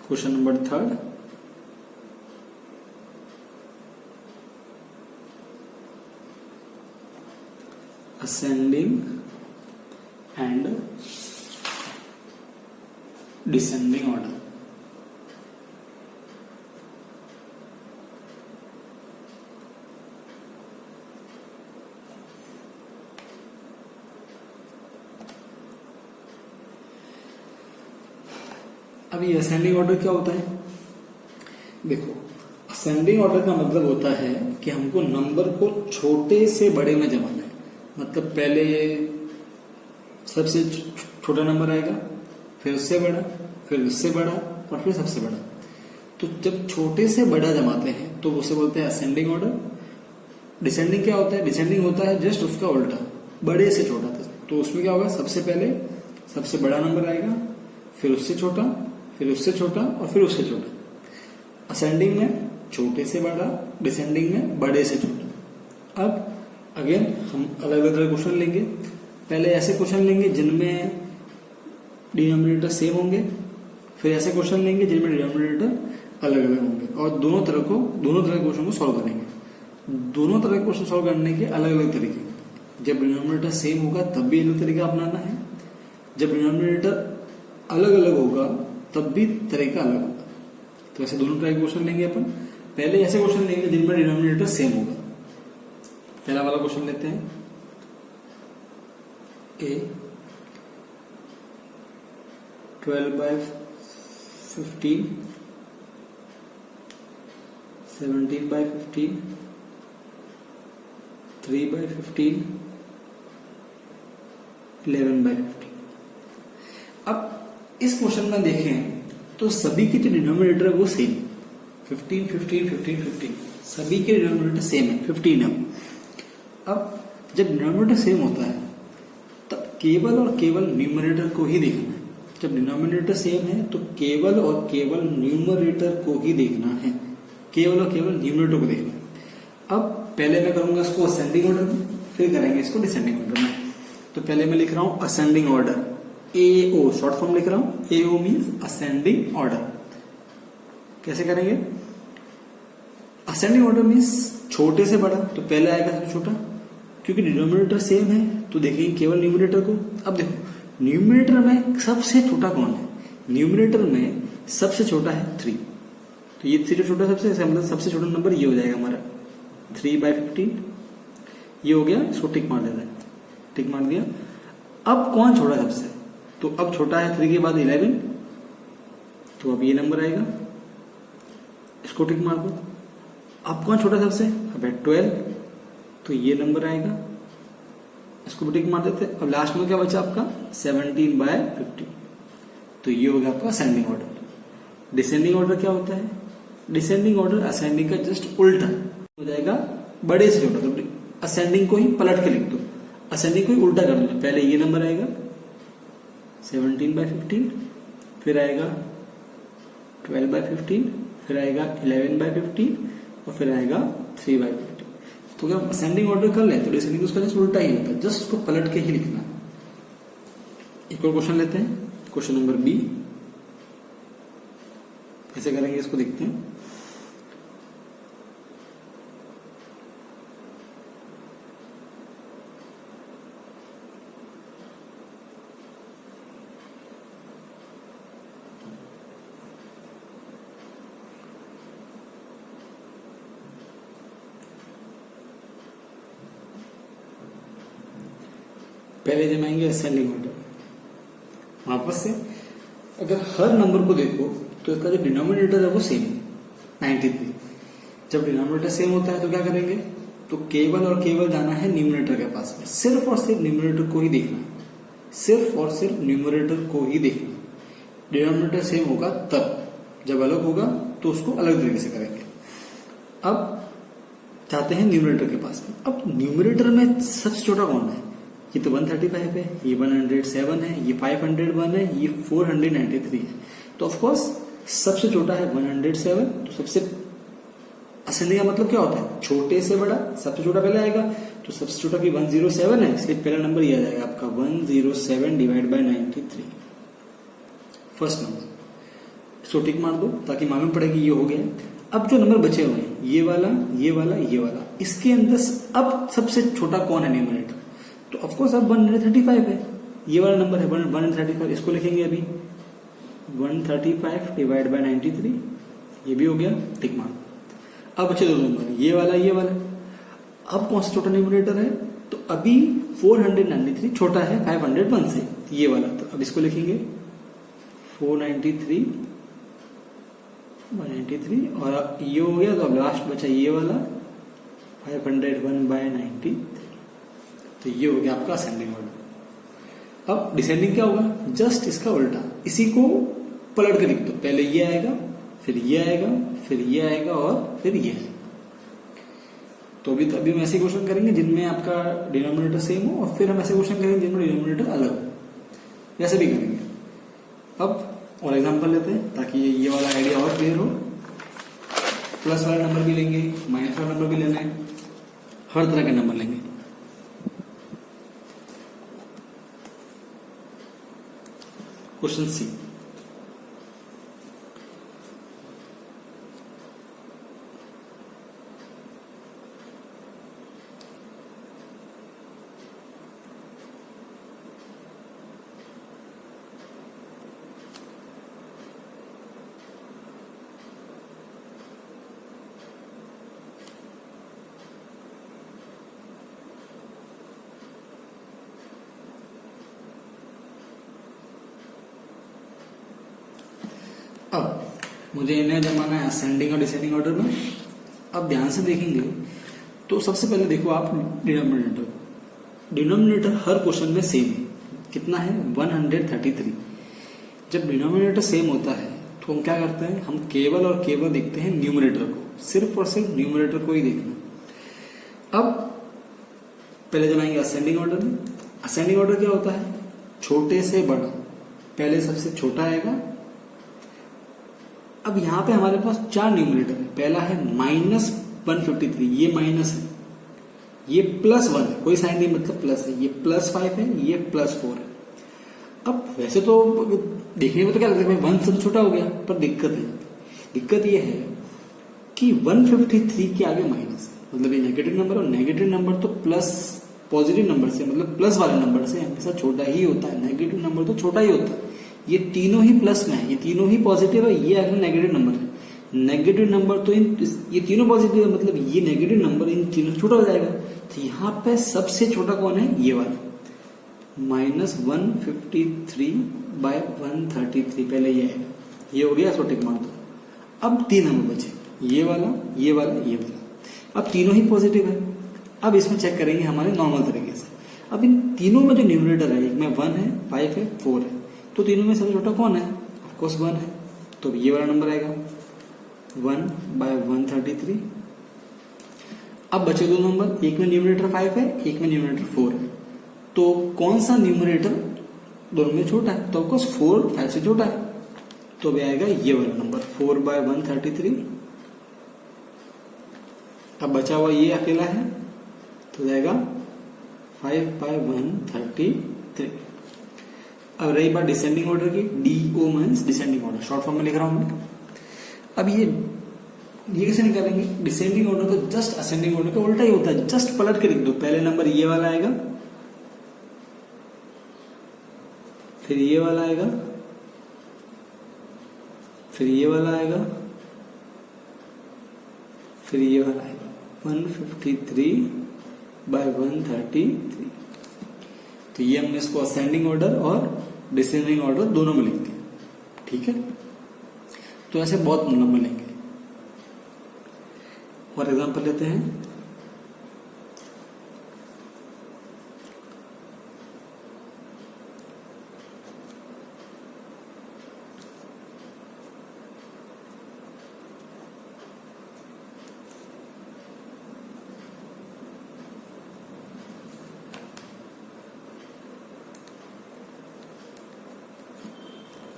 question number 3, ascending and descending order। अब ये असेंडिंग ऑर्डर क्या होता है? देखो, असेंडिंग ऑर्डर का मतलब होता है कि हमको नंबर को छोटे से बड़े में जमाना है। मतलब पहले सबसे छोटा नंबर आएगा, फिर उससे बड़ा, फिर उससे बड़ा और फिर सबसे बड़ा। तो जब छोटे से बड़ा जमाते हैं तो उसे बोलते हैं असेंडिंग ऑर्डर। डिसेंडिंग क्या होता है? डिसेंडिंग होता है जस्ट उसका उल्टा, बड़े से छोटा। तो उसमें क्या होगा? सबसे पहले सबसे बड़ा नंबर आएगा, फिर उससे छोटा, फिर उससे छोटा और फिर उससे छोटा। असेंडिंग में छोटे से बड़ा, डिसेंडिंग में बड़े से छोटा। अब अगेन हम अलग अलग क्वेश्चन लेंगे। पहले ऐसे क्वेश्चन लेंगे जिनमें डिनोमिनेटर सेम होंगे, फिर ऐसे क्वेश्चन लेंगे जिनमें डिनोमिनेटर अलग अलग होंगे, और दोनों तरह के क्वेश्चन को सॉल्व करेंगे। दोनों तरह के क्वेश्चन सॉल्व करने के अलग अलग तरीके। जब डिनोमिनेटर सेम होगा तब भी अलग तरीका अपनाना है, जब डिनोमिनेटर अलग अलग होगा तब भी तरीका अलग होगा। तो ऐसे दोनों तरह के क्वेश्चन लेंगे अपन। पहले ऐसे क्वेश्चन लेंगे जिनमें डिनोमिनेटर सेम होगा। पहला वाला क्वेश्चन लेते हैं, ए 12/15, 17/15, 3/15, 11/15। अब इस क्वेश्चन में देखें तो सभी के जो डिनोमिनेटर है वो सेम, 15, 15, 15, 15, सभी के डिनोमिनेटर सेम है, 15 है। अब जब डिनोमिनेटर सेम होता है तब केवल और केवल न्यूमरेटर को ही देखना है। जब डिनोमिनेटर सेम है तो केवल और केवल न्यूमरेटर को ही देखना है, केवल और केवल न्यूमरेटर को देखना है। अब पहले मैं करूंगा इसको असेंडिंग ऑर्डर में, फिर करेंगे इसको डिसेंडिंग ऑर्डर में। तो पहले मैं लिख रहा हूं ascending order, AO short form लिख रहा हूं। AO means ascending order. कैसे करेंगे? असेंडिंग ऑर्डर मीन्स छोटे से बड़ा, तो पहले आएगा सबसे छोटा, क्योंकि डिनोमिनेटर सेम है तो देखेंगे केवल न्यूमरेटर को। अब देखो न्यूमरेटर में सबसे छोटा कौन है? न्यूमरेटर में सबसे छोटा है 3, तो ये 3 जो छोटा सबसे, मतलब सबसे छोटा नंबर ये हो जाएगा हमारा 3/15। ये हो गया, इसको टिक मार देना है, टिक मार दिया। अब कौन छोटा है सबसे? तो अब छोटा है 3 के बाद 11, तो अब ये नंबर आएगा, इसको टिक मार दो। अब कौन छोटा सबसे? अब है 12, तो ये नंबर आएगा, इसको भी टिक मार देते। अब लास्ट में क्या बचा आपका? 17/15, तो ये हो गया आपका असेंडिंग ऑर्डर। डिसेंडिंग ऑर्डर क्या होता है? डिसेंडिंग ऑर्डर असेंडिंग का जस्ट उल्टा हो जाएगा, बड़े से छोटा। तो असेंडिंग को ही पलट के लिख दो, असेंडिंग को ही उल्टा कर दो। पहले ये नंबर आएगा 17/15, फिर आएगा 12/15, फिर आएगा 11/15 और फिर आएगा 3/15। तो अगर असेंडिंग ऑर्डर कर ले तो डिसेंडिंग उसका जस्ट उल्टा ही होता है, जस्ट उसको पलट के ही लिखना। एक और क्वेश्चन लेते हैं, क्वेश्चन नंबर बी। कैसे करेंगे इसको देखते हैं। पहले जमाएंगे असेंडिंग ऑर्डर। वापस से अगर हर नंबर को देखो तो इसका जो डिनोमिनेटर है वो सेम है, 93। जब डिनोमिनेटर सेम होता है तो क्या करेंगे? तो केवल और केवल जाना है न्यूमरेटर के पास में, सिर्फ और सिर्फ न्यूमरेटर को ही देखना है, सिर्फ और सिर्फ न्यूमरेटर को ही देखना। डिनोमिनेटर सेम होगा तब, जब अलग होगा तो उसको अलग तरीके से करेंगे। अब जाते हैं न्यूमरेटर के पास में। अब न्यूमरेटर में सबसे छोटा कौन है? ये तो 135 है, ये 107 है, ये 501 है, ये 493 है। तो ऑफ कोर्स सबसे छोटा है 107। तो सबसे असेंडिंग का मतलब क्या होता है? छोटे से बड़ा, सबसे छोटा पहले आएगा। तो सबसे छोटा भी 107 है, इसलिए पहला नंबर ये आ जाएगा आपका 107 डिवाइड बाय 93, फर्स्ट नंबर। इसको टिक मार दो ताकि मालूम पड़े कि ये हो गया। अब जो नंबर बचे हुए हैं, ये वाला, ये वाला, ये वाला, इसके अंदर अब सबसे छोटा कौन है न्यूमरेटर? तो ऑफकोर्स अब 135 है, ये वाला नंबर है 135। इसको लिखेंगे अभी 135 डिवाइड बाय 93, ये भी हो गया, टिक मार। अब बचे दो नंबर, ये वाला, ये वाला। अब कौन सा छोटा न्यूमरेटर है? तो अभी 493 छोटा है 501 से, ये वाला। तो अब इसको लिखेंगे 493 193 और ये हो गया, तो अब लास्ट बचा ये वाला 501/90। तो ये हो गया आपका असेंडिंग ऑर्डर। अब डिसेंडिंग क्या होगा, जस्ट इसका उल्टा, इसी को पलट के लिख दो, पहले ये आएगा, फिर ये आएगा, फिर ये आएगा और फिर ये आएगा। तो अभी हम ऐसे क्वेश्चन करेंगे जिनमें आपका डिनोमिनेटर सेम हो, और फिर हम ऐसे क्वेश्चन करेंगे जिनमें डिनोमिनेटर अलग हो, वैसे भी करेंगे। अब और एग्जांपल लेते हैं ताकि ये वाला आइडिया और क्लियर हो। प्लस वाला नंबर भी लेंगे, माइनस वाला नंबर भी लेना है, हर तरह के नंबर लेंगे। क्वेश्चन सी, अब मुझे इन्हें जमाना है असेंडिंग और डिसेंडिंग ऑर्डर में। अब ध्यान से देखेंगे तो सबसे पहले देखो आप डिनोमिनेटर हर क्वेश्चन में सेम है। कितना है, 133। जब डिनोमिनेटर सेम होता है तो हम क्या करते हैं, हम केवल और केवल देखते हैं न्यूमरेटर को, सिर्फ और सिर्फ न्यूमरेटर को ही देखना। अब पहले जमाएंगे असेंडिंग ऑर्डर में। असेंडिंग ऑर्डर क्या होता है, छोटे से बड़ा, पहले सबसे छोटा आएगा। अब यहां पे हमारे पास 4 न्यूमरेटर है। पहला है -153, ये माइनस है, ये +1 है, कोई साइन नहीं मतलब प्लस है, ये +5 है, ये +4 है। अब वैसे तो देखने में तो क्या लगता है 1 सबसे छोटा हो गया, पर दिक्कत ये है कि 153 के आगे माइनस है, मतलब ये नेगेटिव नंबर, और नेगेटिव नंबर तो प्लस पॉजिटिव नंबर से, मतलब प्लस वाले नंबर से हमेशा छोटा ही होता है। नेगेटिव नंबर तो छोटा ही होता है। ये तीनों ही प्लस में है, ये तीनों ही पॉजिटिव है, ये आगे नेगेटिव नंबर है। नेगेटिव नंबर तो ये तीनों पॉजिटिव है, मतलब ये नेगेटिव नंबर इन तीनों से छोटा हो जाएगा। तो यहाँ पे सबसे छोटा कौन है, ये वाला -153/133, पहले ये आएगा, ये हो गया, इसको टिक मार दो। अब 3 नंबर बचे, ये वाला, ये वाला, ये वाला। अब तीनों ही पॉजिटिव है। अब इसमें चेक करेंगे हमारे नॉर्मल तरीके से। अब इन तीनों में जो न्यूमरेटर है, एक में 1 है, 5 है, 4 है, तो तीनों में सबसे छोटा कौन है, ऑफ कोर्स 1 है। तो ये वाला नंबर आएगा 1/133। अब बचे 2 नंबर, एक में न्यूमरेटर 5 है, एक में न्यूमरेटर 4 है। तो कौन सा न्यूमरेटर दोनों में छोटा है, तो ऑफ कोर्स 4 5 से छोटा है। तो भी आएगा ये वाला नंबर 4/133। अब बचा हुआ ये अकेला है, तो जाएगा 5/133। अब रही बात डिसेंडिंग ऑर्डर की, DO means descending order, short form में लिख रहा हूं मैं। अब ये कैसे निकालेंगे, डिसेंडिंग ऑर्डर तो जस्ट असेंडिंग ऑर्डर का उल्टा ही होता है, जस्ट पलट के लिख दो। पहले नंबर ये वाला आएगा, फिर ये वाला आएगा, फिर ये वाला आएगा, फिर ये वाला आएगा, 153/133। तो ये हमने इसको असेंडिंग ऑर्डर और डिसेंडिंग ऑर्डर दोनों में लिख दिया, ठीक है। तो ऐसे बहुत नंबर लेंगे। फॉर एग्जांपल लेते हैं,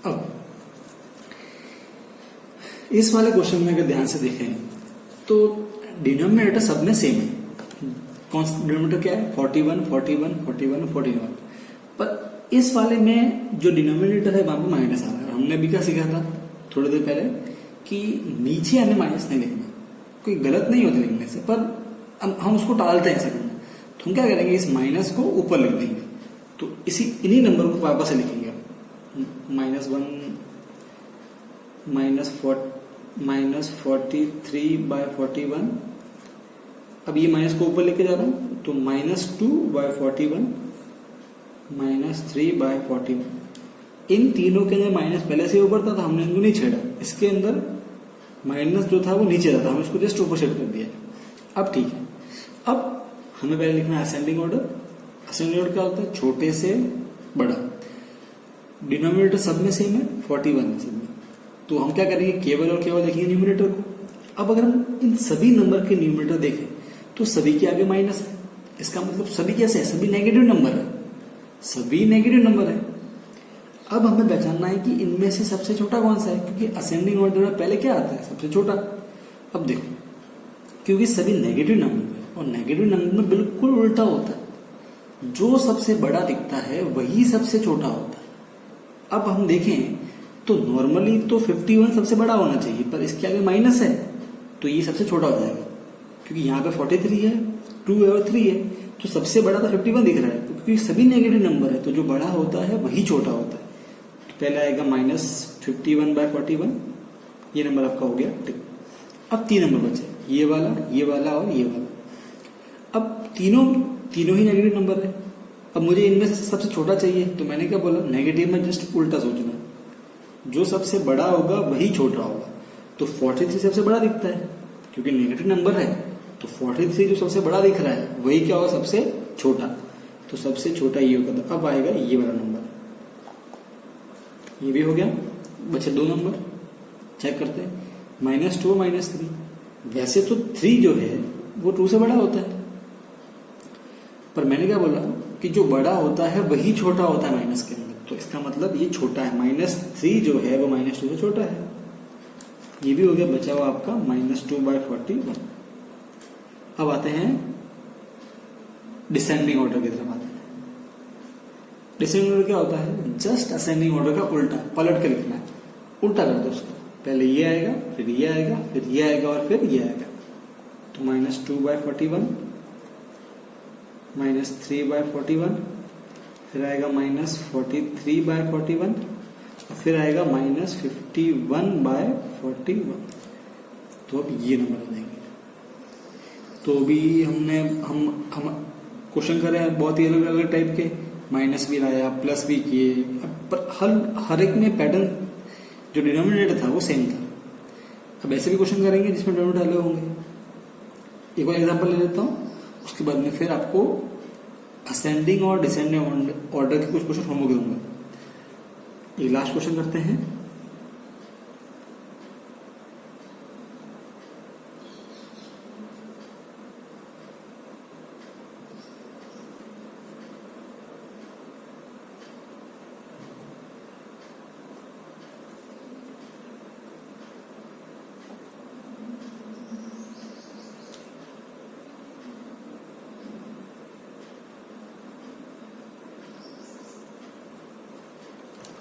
अब इस वाले क्वेश्चन में अगर ध्यान से देखें तो डिनोमिनेटर सब में सेम है। कौन सा डिनोमिनेटर क्या है, 41, 41, 41, 41। पर इस वाले में जो डिनोमिनेटर है वहां पे माइनस आ रहा है। हमने अभी क्या सीखा था थोड़ी देर पहले कि नीचे हमें माइनस नहीं लिखना, कोई गलत नहीं होता लिखने से, पर हम उसको टालते हैं ऐसे करना। तो हम क्या करेंगे, इस माइनस को ऊपर लिख देंगे। तो इन्हीं नंबर को वापस से लिखेंगे, -43/41। अब ये माइनस को ऊपर लेके जा रहा हूं, तो -2/41, -3/41। इन तीनों के अंदर माइनस पहले से ऊपर था तो हमने इनको नहीं छेड़ा, इसके अंदर माइनस जो था वो नीचे था, हमने उसको जस्ट ऊपर शिफ्ट कर दिया। अब ठीक है, अब हमें पहले लिखना है असेंडिंग ऑर्डर। असेंडिंग ऑर्डर क्या होता है? छोटे से बड़ा। डिनोमिनेटर सब में सेम है, 41 है सब में, तो हम क्या करेंगे? केवल और केवल देखेंगे न्यूमरेटर को। अब अगर हम इन सभी नंबर के न्यूमरेटर देखें तो सभी के आगे माइनस है। इसका मतलब सभी कैसे है? सभी नेगेटिव नंबर है, सभी नेगेटिव नंबर है। अब हमें पहचानना है कि इनमें से सबसे छोटा कौन सा है, क्योंकि असेंडिंग ऑर्डर में पहले क्या आता है? सबसे छोटा। अब देखो, क्योंकि सभी नेगेटिव नंबर है और नेगेटिव नंबर में बिल्कुल उल्टा होता है, जो सबसे बड़ा दिखता है वही सबसे छोटा होता है। अब हम देखें तो नॉर्मली तो 51 सबसे बड़ा होना चाहिए, पर इसके आगे माइनस है तो ये सबसे छोटा हो जाएगा, क्योंकि यहाँ पे 43 है, 2 है और 3 है, तो सबसे बड़ा तो 51 दिख रहा है, क्योंकि सभी नेगेटिव नंबर है तो जो बड़ा होता है वही छोटा होता है। तो पहले आएगा -51/41, ये नंबर आपका हो गया टिक। अब 3 नंबर बचे, ये वाला और ये वाला। अब तीनों ही नेगेटिव नंबर है। अब मुझे इनमें से सबसे छोटा चाहिए, तो मैंने क्या बोला? नेगेटिव में जस्ट उल्टा सोचना, जो सबसे बड़ा होगा वही छोटा होगा। तो 43 सबसे बड़ा दिखता है क्योंकि नेगेटिव नंबर है, तो 43 जो सबसे बड़ा दिख रहा है वही क्या होगा? सबसे छोटा। तो सबसे छोटा ये होगा। अब आएगा ये वाला नंबर, ये भी हो गया। बचे 2 नंबर, चेक करते हैं। -2 -3। वैसे तो 3 जो है वो 2 से बड़ा होता है, पर मैंने क्या बोला कि जो बड़ा होता है वही छोटा होता है माइनस के अंदर, तो इसका मतलब ये छोटा है। -3 जो है वो -2 से छोटा है। ये भी हो गया। बचा हुआ आपका -2/41। अब आते हैं डिसेंडिंग ऑर्डर की तरफ आते हैं। डिसेंडिंग ऑर्डर क्या होता है? जस्ट असेंडिंग ऑर्डर का उल्टा, पलट के लिखना है। उल्टा कर दो उसको, पहले ये आएगा, फिर ये आएगा, फिर ये आएगा और फिर ये आएगा। तो -2/41, -3/41, फिर आएगा -43/41, फिर आएगा -51/41। तो अब ये नंबर आ जाएंगे। तो अभी हम क्वेश्चन कर रहे हैं बहुत ही अलग अलग टाइप के, माइनस भी लाया, प्लस भी किए, पर हर एक में पैटर्न जो डिनोमिनेटर था वो सेम था। अब ऐसे भी क्वेश्चन करेंगे जिसमें डिनोमिनेटर अलग होंगे। एक और एग्जांपल ले लेता हूँ, उसके बाद में फिर आपको असेंडिंग और डिसेंडिंग ऑर्डर के कुछ क्वेश्चन होमवर्क दूंगा। एक लास्ट क्वेश्चन करते हैं।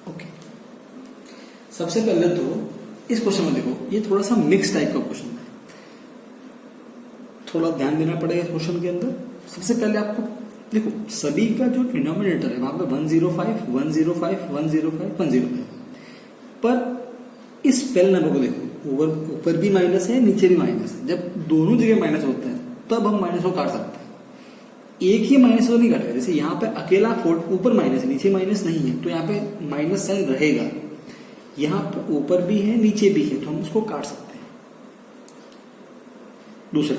ओके, सबसे पहले तो इस क्वेश्चन में देखो, ये थोड़ा सा मिक्स टाइप का क्वेश्चन है, थोड़ा ध्यान देना पड़ेगा इस क्वेश्चन के अंदर। सबसे पहले आपको देखो, सभी का जो डिनोमिनेटर है वहां पे 105, 105, 105, 105, पर इस पहले नंबर को देखो, ऊपर भी माइनस है, नीचे भी माइनस है। जब दोनों जगह माइनस होते हैं तब हम माइनस को काट सकते हैं। एक ही माइनस तो नहीं काटेगा, जैसे यहाँ पे अकेला ऊपर माइनस है, नीचे माइनस नहीं है, तो यहाँ पे माइनस साइन रहेगा। यहाँ पे ऊपर भी है, नीचे भी है, तो हम उसको काट सकते हैं। दूसरा,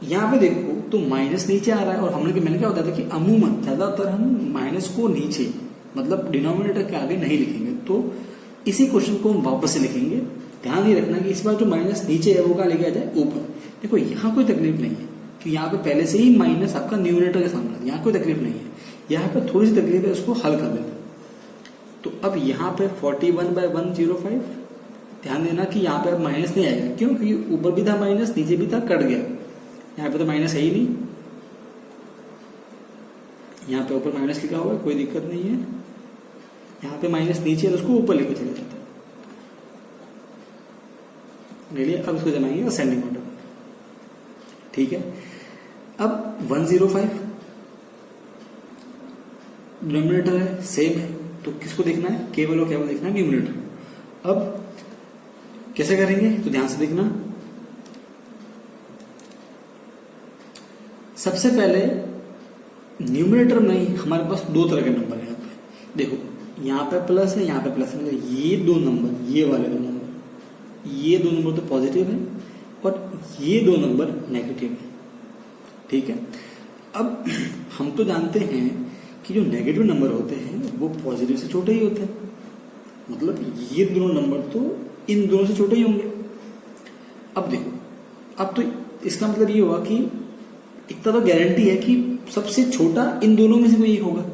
यहाँ पे देखो तो माइनस नीचे आ रहा है, और मैंने क्या बताया था कि अमूमन ज्यादातर हम माइनस को नीचे, मतलब डिनोमिनेटर के आगे नहीं लिखेंगे। तो इसी क्वेश्चन को हम वापस से लिखेंगे। ध्यान ही रखना कि इस बार जो माइनस नीचे है वो कहाँ लेके आ जाए? ऊपर। देखो यहाँ कोई तकलीफ नहीं है कि यहाँ पे पहले से ही माइनस आपका न्यूमरेटर के सामने, यहाँ कोई तकलीफ नहीं है। यहाँ पे थोड़ी सी तकलीफ है, उसको हल कर देते। तो अब यहाँ पे 41/105, ध्यान देना कि यहाँ पे अब माइनस नहीं आएगा। क्यों? क्योंकि ऊपर भी था माइनस, नीचे भी था, कट गया। यहाँ पे तो माइनस है ही नहीं, यहाँ पे ऊपर माइनस लिखा हुआ है, कोई दिक्कत नहीं है। यहाँ पे माइनस नीचे है तो उसको ऊपर लेके चले जाता है। अब इसको जमाएंगे असेंडिंग ऑर्डर। ठीक है, अब 105 डिनोमिनेटर है, सेम है, तो किसको देखना है? केवल और केवल देखना है न्यूमरेटर। अब कैसे करेंगे? तो ध्यान से देखना। सबसे पहले न्यूमरेटर में हमारे पास 2 तरह के नंबर है। यहाँ पे देखो, यहाँ पे प्लस है, यहाँ पे प्लस है, मतलब ये 2 नंबर, ये वाले 2 नंबर, ये दो नंबर तो पॉजिटिव है और ये दो नंबर नेगेटिव है। ठीक है, अब हम तो जानते हैं कि जो नेगेटिव नंबर होते हैं वो पॉजिटिव से छोटे ही होते हैं, मतलब ये दोनों नंबर तो इन दोनों से छोटे ही होंगे। अब देखो, अब तो इसका मतलब ये हुआ कि इतना तो गारंटी है कि सबसे छोटा इन दोनों में से कोई एक होगा,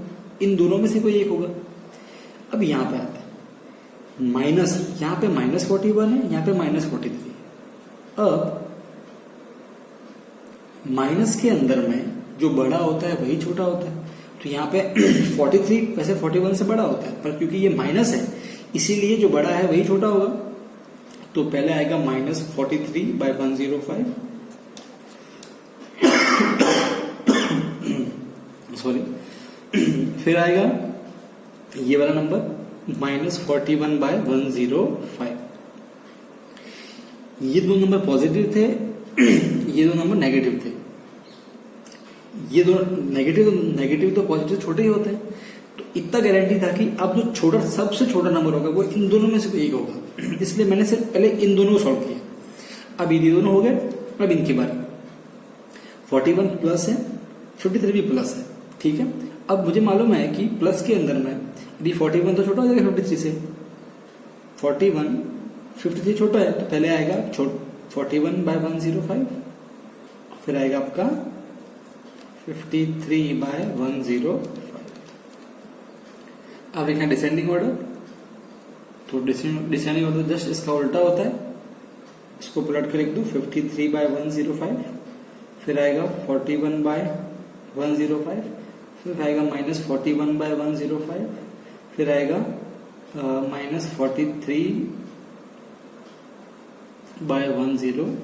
इन दोनों में से कोई एक होगा। अब यहां पे आता है माइनस, यहां पे -41 है, यहां पे -43 है। अब माइनस के अंदर में जो बड़ा होता है वही छोटा होता है, तो यहाँ पे 43 वैसे 41 से बड़ा होता है, पर क्योंकि ये माइनस है इसीलिए जो बड़ा है वही छोटा होगा। तो पहले आएगा -43/105, सॉरी, फिर आएगा ये वाला नंबर -41/105। ये दो नंबर पॉजिटिव थे, ये दो नंबर नेगेटिव थे। ये दो नेगेटिव तो पॉजिटिव छोटे ही होते हैं, तो इतना गारंटी था कि अब जो छोटा सबसे छोटा नंबर होगा वो इन दोनों में से कोई एक होगा, इसलिए मैंने सिर्फ पहले इन दोनों को सॉल्व किया। अब ये दोनों हो गए, अब इनकी बारी। 41 प्लस है, 53 भी प्लस है। ठीक है, अब मुझे मालूम है कि प्लस के अंदर में अभी 41 तो छोटा हो जाएगा 53 से, 41 53 छोटा है, तो पहले आएगा 41/105, फिर आएगा आपका 53/105। अब देखना डिसेंडिंग ऑर्डर, तो डिसेंडिंग ऑर्डर जस्ट इसका उल्टा होता है, इसको पलट के लिख दो 53/105, फिर आएगा 41/105, फिर आएगा -41/105, फिर आएगा -43/105।